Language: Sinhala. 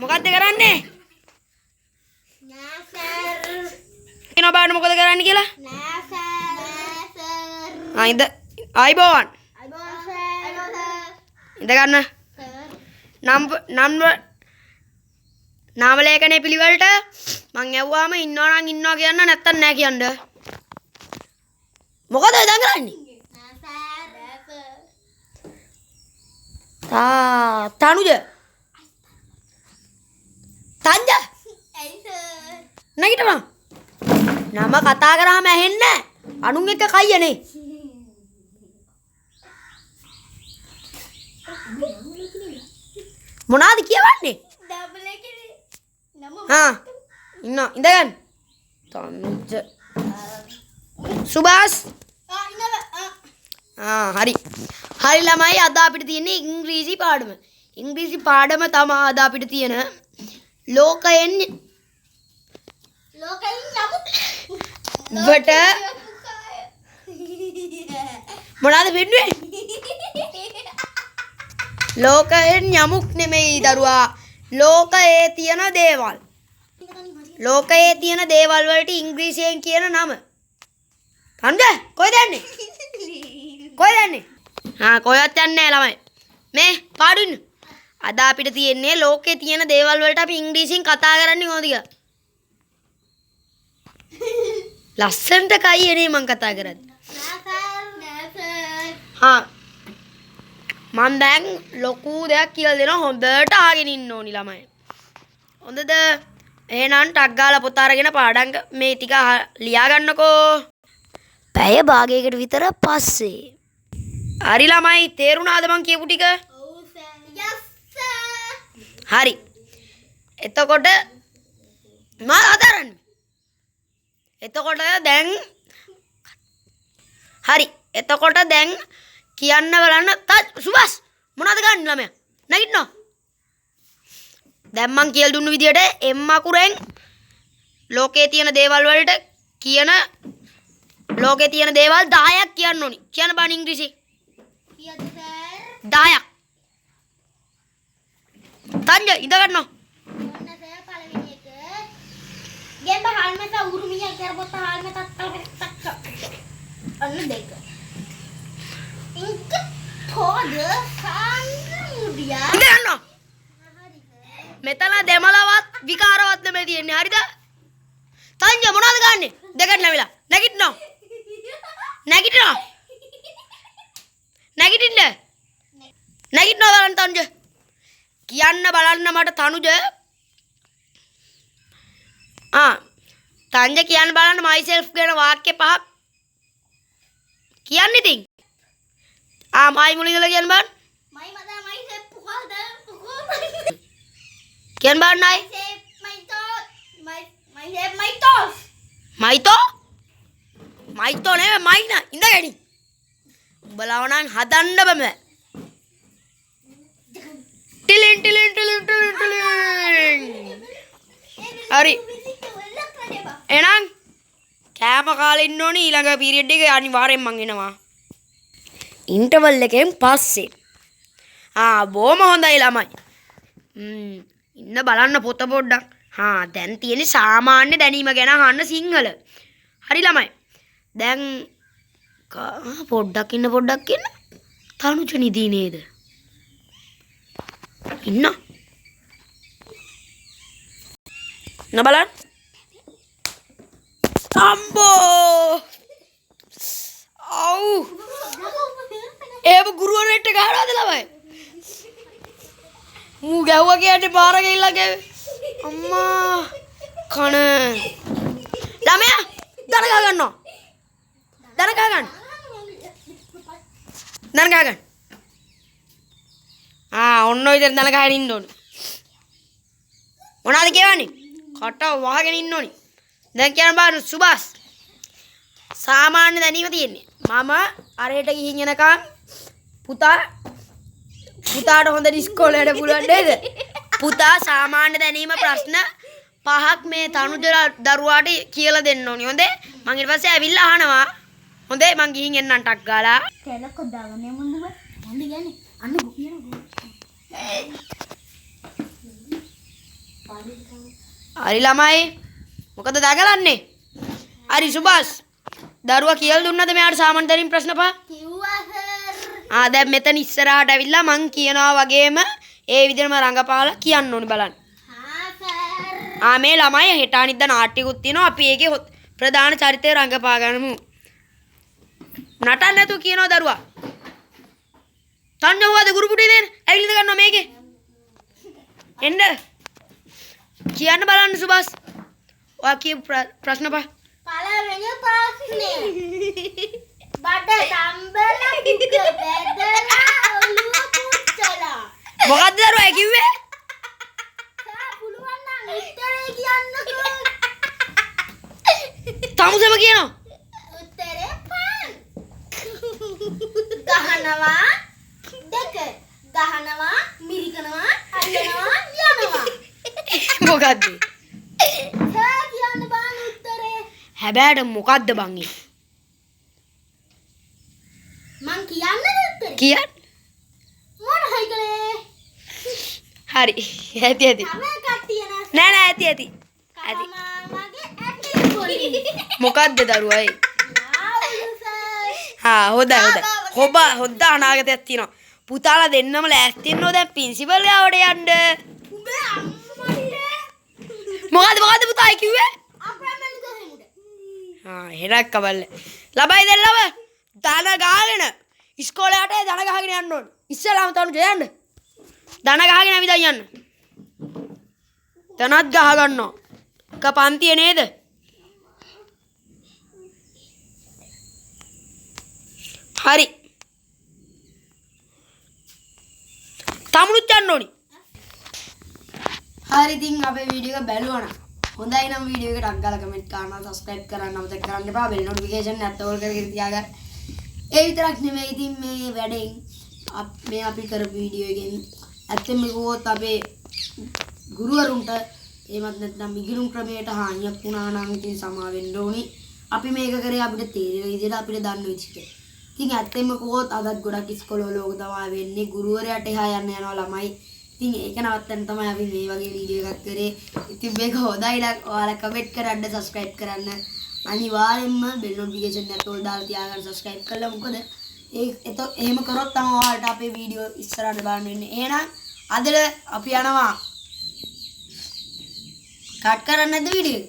මොකද්ද කරන්නේ? නෑ සර්. කියනවා බලන්න මොකද කරන්න කියලා? නෑ සර්. ආ ඉඳ ආයිබෝවන්. අයිබෝන් සර්. ඉඳ ගන්න. නාම ලේඛනයේ පිළිවෙලට මං යවුවාම ඉන්නවා නම් ඉන්නවා කියන්න නැත්තම් නෑ කියන්න. මොකද දැන් කරන්නේ? නෑ සර්. තනුජ. තංජ. ඇයි සර්? නැගිටපන්. නම කතා කරාම ඇහෙන්නේ අනුන් එක්ක කයියනේ. මොනවාද කියවන්නේ? ඩබල් එකේ නම ඉන්න ඉඳගන්න. තනුජ. සුභාස්. හරි. හරි ළමයි අද අපිට තියෙන්නේ ඉංග්‍රීසි පාඩම. ඉංග්‍රීසි පාඩම තමයි අද අපිට තියෙන ලෝකයෙන් වට මොනවාද වෙන්නේ? ලෝකයෙන් යමුක් නෙමෙයි දරුවා. ලෝකයේ තියෙන දේවල්. ලෝකයේ තියෙන දේවල් වලට ඉංග්‍රීසියෙන් කියන නම. තන්ද කොහෙද යන්නේ? කොහෙද යන්නේ? කොහෙවත් යන්නේ නැහැ ළමයි. මේ පාඩුන්න. අද අපිට තියෙන්නේ ලෝකයේ තියෙන දේවල් වලට අපි ඉංග්‍රීසියෙන් කතා කරන්නේ කොහොමද කියලා. ලස්සනට කයියනේ මං කතා කරන්නේ. මං දැන් ලොකු දෙයක් කියලා දෙනවා හොඳට ආගෙන ඉන්න ඕනි ළමයි. හොඳද? එහෙනම් ටක් ගාලා පොත අරගෙන පාඩම් මේ ටික ලියා ගන්නකෝ. පැය භාගයකට විතර පස්සේ. හරි ළමයි තේරුණාද මං කියපු ටික? ඔව් සර්. යස් සර්. හරි. එතකොට මම අදාරන්නේ. එතකොට දැන් හරි. එතකොට දැන් කියන්න බලන්න සුභාස් මොනවද ගන්න ළමයා? නැගිටිනවා. දැන් මං කියලා දුන්නු විදියට එම් අකුරෙන් ලෝකේ තියෙන දේවල් වලට කියන ලෝකේ තියෙන දේවල් 10ක් කියන්න ඕනි. කියන්න බෑ ඉංග්‍රීසි. කීයද සර්? 10ක්. තංජ ඉඳ ගන්නවා. ඔන්න සර් පළවෙනි එක. ගෙම්බ හාල්මත උරුමිය කරපොත හාල්මතත් තක්ක. ඔන්න දෙක. ඉංග පොද සංගුඩියා. ඉඳ ගන්නවා. හරි සර්. මෙතන දෙමළවත් විකාරවත් නෙමෙයි තියෙන්නේ. හරිද? තංජ මොනවද ගන්නෙ? දෙකට නැවිලා. නැගිටිනවා. නැගිටිනවා. නැගිටින්න. නැගිටිනවා බලන්න තනුජ. කියන්න බලන්න මට තනුජ. තංජ කියන්න බලන්න myself ගැන වාක්‍ය පහක්. කියන්න ඉතින්. මයි මුලින් ඉඳලා කියන්න බලන්න. මයි මදා මයි සෙප් පුකල්ද පුකල්. කියන්න බලන්න අය. මයිතෝ? මයිතෝ නෙවෙයි මයින. ඉඳගනි. උඹලව නම් හදන්න බෑ. ටිලින් ටිලින් ටිලින් ටිලින් ටිලින්. හරි. එහෙනම් කෑම කාලේ ඉන්න ඕනි ඊළඟ පීරියඩ් එකේ අනිවාර්යෙන් මං එනවා. ඉන්ටර්වල් එකෙන් පස්සේ. බොහොම හොඳයි ළමයි. ඉන්න බලන්න පොත පොඩ්ඩක්. දැන් තියෙන්නේ සාමාන්‍ය දැනීම ගැන අහන්න සිංහල. හරි ළමයි. දැන් පොඩ්ඩක් ඉන්න. තනුජ නිදි නේද? ඉන්න. බලන්න. අම්බෝ. අව්. ඒව ගුරුවරයෙක්ට ගහනවාද ළමයි? මූ ගැහුවා කියන්නේ පාර ගිහිල්ලා ගැව්වේ. අම්මා කන. ළමයා දන ගහ ගන්නවා. දන ගහ ගන්න. දන ගහ ගන්න. ඔන්න ඔය විදිහට දන ගහගෙන ඉන්න ඕනේ. මොනවද කියවන්නේ? කට වහගෙන ඉන්න ඕනේ. දැන් කියන්න බලන්න සුභාස්. සාමාන්‍ය දැනීම තියෙන්නේ. මම අරයට ගිහින් එනකම් පුතාට හොඳ ඉස්කෝලේට පුළුවන් නේද? පුතා සාමාන්‍ය දැනීම ප්‍රශ්න 5ක් මේ තනුජ දරුවාට කියලා දෙන්න ඕනි. හොඳේ? මං ඊට පස්සේ ඇවිල්ලා අහනවා. හොඳේ මං ගිහින් එන්නම් ටක් ගාලා. කැලක් දාගන්න යමුද? යන්න යන්නේ. අන්න ගියන. හරි ළමයි. මොකද දගලන්නේ? හරි සුභාස්. දරුවා කියලා දුන්නද මෙයාට සාමාන්‍යයෙන් ප්‍රශ්න පහ? කිව්වා සර්. දැන් මෙතන ඉස්සරහට ඇවිල්ලා මං කියනවා වගේම ඒ විදිහටම රංගපාලා කියන්න ඕනි බලන්න. හා සර්. මේ ළමයි හෙට අනිද්දා නාට්‍යකුත් තියෙනවා. අපි ඒකේ ප්‍රධාන චරිතය රංගපා ගන්නමු. නටන්න නැතුව කියනවා දරුවා. තන්නේ ගුරු පුටි දෙන්න. ඇවිල්ලා ගන්නවා මේකේ. එන්න. කියන්න බලන්න සුභාස්. ඔයා කියපු ප්‍රශ්න පහ. පළවෙනි ප්‍රශ්නේ. බඩ තම්බල කුක බෙදලා ඔළුව පුච්චලා. මොකද්ද දරුවා කිව්වේ? සර් පුළුවන් නම් උත්තරේ කියන්නකෝ. තමුසෙම කියනවා. උත්තරේ පන්. ගහනවා දෙක. ගහනවා මිරිකනවා අල්ලනවා යනවා. මොකද්ද? සර් කියන්න බෑ උත්තරේ. හැබැයි මොකද්ද බං ඒ? මං කියන්නද උත්තරේ? කියන්න. මොනවයි කලේ? හරි. ඇති ඇති. තම කට්ටිය නෑ. නෑ ඇති ඇති. ඇති. මගේ ඇටි පොඩි. මොකද්ද දරුවා ඒ? නාවලු සර්. හොඳයි. හොඳ අනාගතයක් තියෙනවා. පුතාලා දෙන්නම ලෑස්ති වෙන්නෝ දැන් ප්‍රින්සිපල් ගාවට යන්න. උඹේ අම්මන්නේ. මොකද්ද පුතා කිව්වේ? අප්‍රමණ ගහෙමුද. එහෙනම් කවල්ල. ළමයි දෙල්ලම දන ගහගෙන ඉස්කෝලේ යටේ දන ගහගෙන යන්න ඕන. ඉස්සෙල්ලාම තනුජ යන්න. දන ගහගෙන ඇවිදන් යන්න. තනත් ගහ ගන්නවා. එක පන්තියේ නේද? හරි. තමුනුත් යන්න ඕනි. හරි ඉතින් අපේ වීඩියෝ එක බැලුවා නම් හොඳයි නම් වීඩියෝ එකට අග්ගාලා කමෙන්ට් කරන්න සබ්ස්ක්‍රයිබ් කරන්න අමතක කරන්න එපා බෙල් නොටිෆිකේෂන් නැත් ඕල් කරගෙන තියාගන්න. ඒ විතරක් නෙමෙයි ඉතින් මේ වැඩෙන් මේ අපි කරපු වීඩියෝ එකෙන් ඇත්තම කිව්වොත් අපේ ගුරුවරුන්ට එහෙමත් නැත්නම් මිගිරුම් ක්‍රමයට හානියක් වුණා නම් ඉතින් සමා වෙන්න ඕනි. අපි මේක කරේ අපිට තේරෙන විදිහට අපිට දන්න විදිහට. ඉතින් ඇත්තම කිව්වොත් අදත් ගොඩක් ඉස්කෝලවල ඕක තමයි වෙන්නේ. ගුරුවරයාට එහා යන්න යනවා ළමයි. ඉතින් ඒක නවත්තන්න තමයි අපි මේ වගේ වීඩියෝ එකක් කරේ. ඉතින් මේක හොඳයි නම් ඔයාලා කමෙන්ට් කරන්න සබ්ස්ක්‍රයිබ් කරන්න. අනිවාර්යෙන්ම බෙල් නොටිෆිකේෂන් එක ඕල් දාලා තියාගන්න සබ්ස්ක්‍රයිබ් කළා. මොකද එහෙම කරොත් තමයි ඔයාලට අපේ වීඩියෝ ඉස්සරහට බලන්න වෙන්නේ. එහෙනම් අද අපි යනවා. කට් කරන්න නැද්ද වීඩියෝ?